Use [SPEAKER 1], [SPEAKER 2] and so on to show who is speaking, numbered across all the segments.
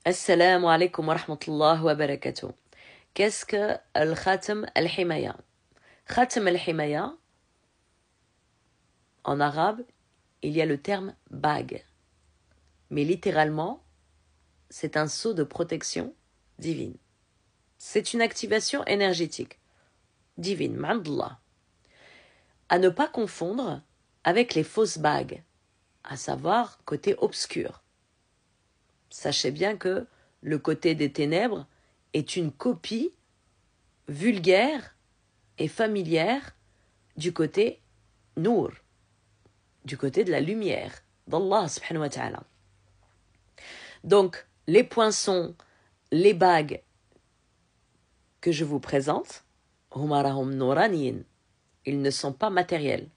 [SPEAKER 1] Assalamu alaikum wa rahmatullahi wa barakatuh. Qu'est-ce que le khatam al-himaya? Khatam al-himaya, en arabe, il y a le terme bague. Mais littéralement, c'est un sceau de protection divine. C'est une activation énergétique divine, ma'adallah. À ne pas confondre avec les fausses bagues, à savoir côté obscur. Sachez bien que le côté des ténèbres est une copie vulgaire et familière du côté nour, du côté de la lumière d'Allah subhanahu wa ta'ala. Donc, les poinçons, les bagues que je vous présente, humarahum nouraniyin, ils ne sont pas matériels.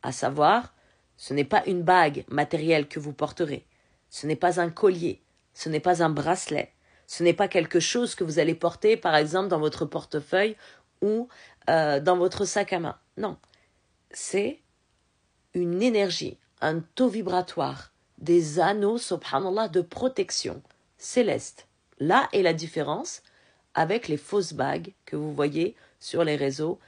[SPEAKER 1] À savoir, ce n'est pas une bague matérielle que vous porterez, ce n'est pas un collier, ce n'est pas un bracelet, ce n'est pas quelque chose que vous allez porter, par exemple, dans votre portefeuille ou dans votre sac à main. Non, c'est une énergie, un taux vibratoire, des anneaux, subhanallah, de protection céleste. Là est la différence avec les fausses bagues que vous voyez sur les réseaux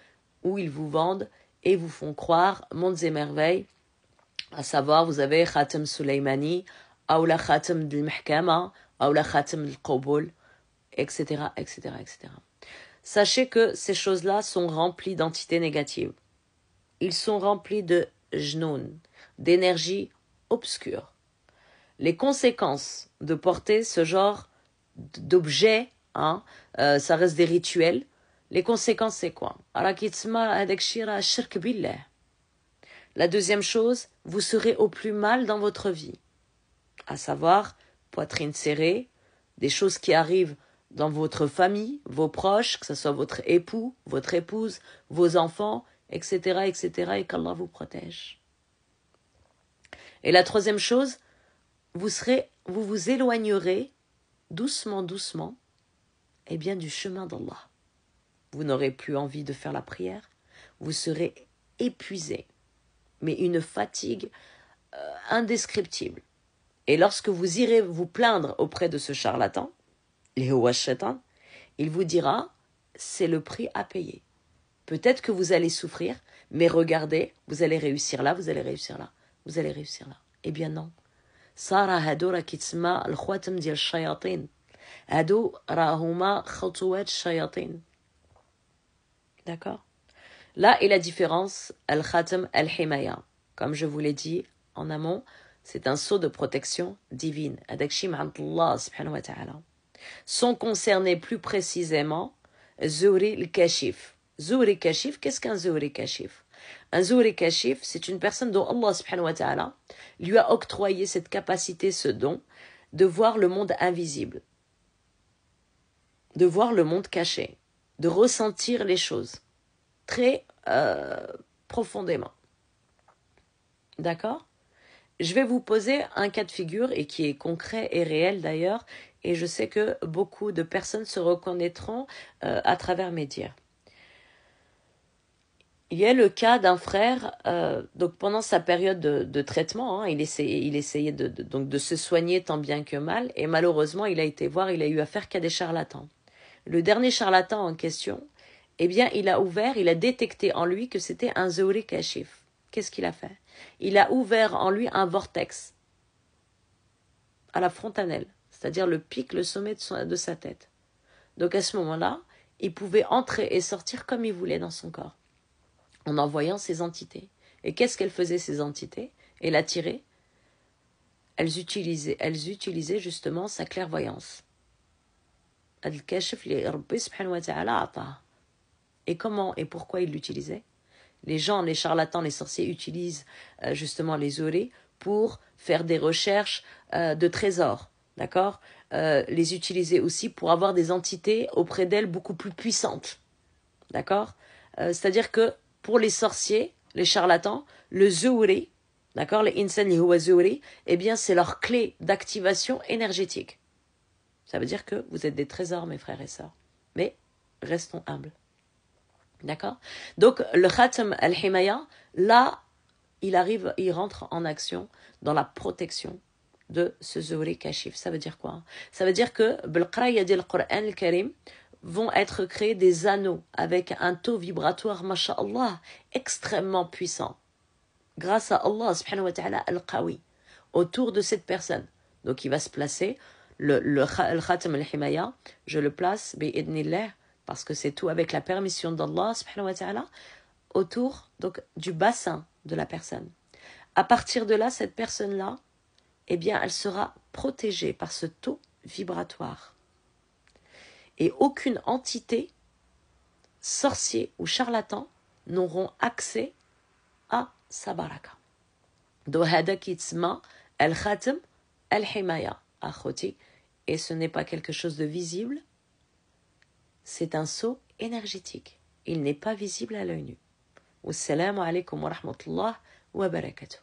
[SPEAKER 1] où ils vous vendent et vous font croire mondes et merveilles, à savoir vous avez Khatam Soleimani, Aoula Khatam del-Mahkama, Aoula Khatam del-Qaboul, etc., etc., etc. Sachez que ces choses-là sont remplies d'entités négatives. Ils sont remplis de jnoun, d'énergie obscure. Les conséquences de porter ce genre d'objets, ça reste des rituels. Les conséquences, c'est quoi? La deuxième chose, vous serez au plus mal dans votre vie. À savoir, poitrine serrée, des choses qui arrivent dans votre famille, vos proches, que ce soit votre époux, votre épouse, vos enfants, etc., etc., et qu'Allah vous protège. Et la troisième chose, vous vous éloignerez doucement, doucement, eh bien, du chemin d'Allah. Vous n'aurez plus envie de faire la prière, vous serez épuisé, mais une fatigue indescriptible. Et lorsque vous irez vous plaindre auprès de ce charlatan, il vous dira, c'est le prix à payer. Peut-être que vous allez souffrir, mais regardez, vous allez réussir là, vous allez réussir là, vous allez réussir là. Eh bien non. Sara hado ra kitsma al-khwatam dial shayatin. Hado rahuma khutwat shayatin. D'accord? Là est la différence al-khatam al-himaya. Comme je vous l'ai dit en amont, c'est un sceau de protection divine. Adakshim Allah subhanahu wa ta'ala. Sont concernés plus précisément Zouri al-Kashif. Zouri Kashif, qu'est-ce qu'un Zouri Kashif? Un Zouri Kashif, c'est une personne dont Allah subhanahu wa ta'ala lui a octroyé cette capacité, ce don, de voir le monde invisible, de voir le monde caché, de ressentir les choses très profondément. D'accord? Je vais vous poser un cas de figure et qui est concret et réel d'ailleurs, et je sais que beaucoup de personnes se reconnaîtront à travers mes dires. Il y a le cas d'un frère, donc pendant sa période de traitement, il essayait de se soigner tant bien que mal, et malheureusement il a eu affaire qu'à des charlatans. Le dernier charlatan en question, eh bien il a détecté en lui que c'était un Zouri Kashif. Qu'est-ce qu'il a fait? Il a ouvert en lui un vortex à la frontanelle, c'est-à-dire le pic, le sommet de sa tête. Donc à ce moment-là, il pouvait entrer et sortir comme il voulait dans son corps, en envoyant ces entités. Et qu'est-ce qu'elles faisaient, ces entités? Et l'attirer, elles utilisaient justement sa clairvoyance. Et comment et pourquoi ils l'utilisaient? Les gens, les charlatans, les sorciers utilisent justement les aurées pour faire des recherches de trésors, d'accord? Les utiliser aussi pour avoir des entités auprès d'elles beaucoup plus puissantes, d'accord? C'est-à-dire que pour les sorciers, les charlatans, le zouri, d'accord? Les insan li huwa zouri, eh bien c'est leur clé d'activation énergétique. Ça veut dire que vous êtes des trésors, mes frères et sœurs. Mais restons humbles. D'accord? Donc, le Khatam al-Himaya, là, il rentre en action dans la protection de ce Zuhri Kashif. Ça veut dire quoi? Ça veut dire que بالقراية ديال القرآن الكريم vont être créés des anneaux avec un taux vibratoire, masha'Allah, extrêmement puissant. Grâce à Allah subhanahu wa ta'ala al-Qawi, autour de cette personne. Donc il va se placer, le Khatam al-Himaya, je le place, bi'idnillah, parce que c'est tout avec la permission d'Allah subhanahu wa ta'ala, autour donc, du bassin de la personne. À partir de là, cette personne-là, eh bien, elle sera protégée par ce taux vibratoire. Et aucune entité, sorcier ou charlatan, n'auront accès à sa baraka. Donc, hada kitsma al-khatam al-himaya, akhoti. Et ce n'est pas quelque chose de visible, c'est un sceau énergétique. Il n'est pas visible à l'œil nu. Wassalamu alaikum wa rahmatullah wa barakatuh.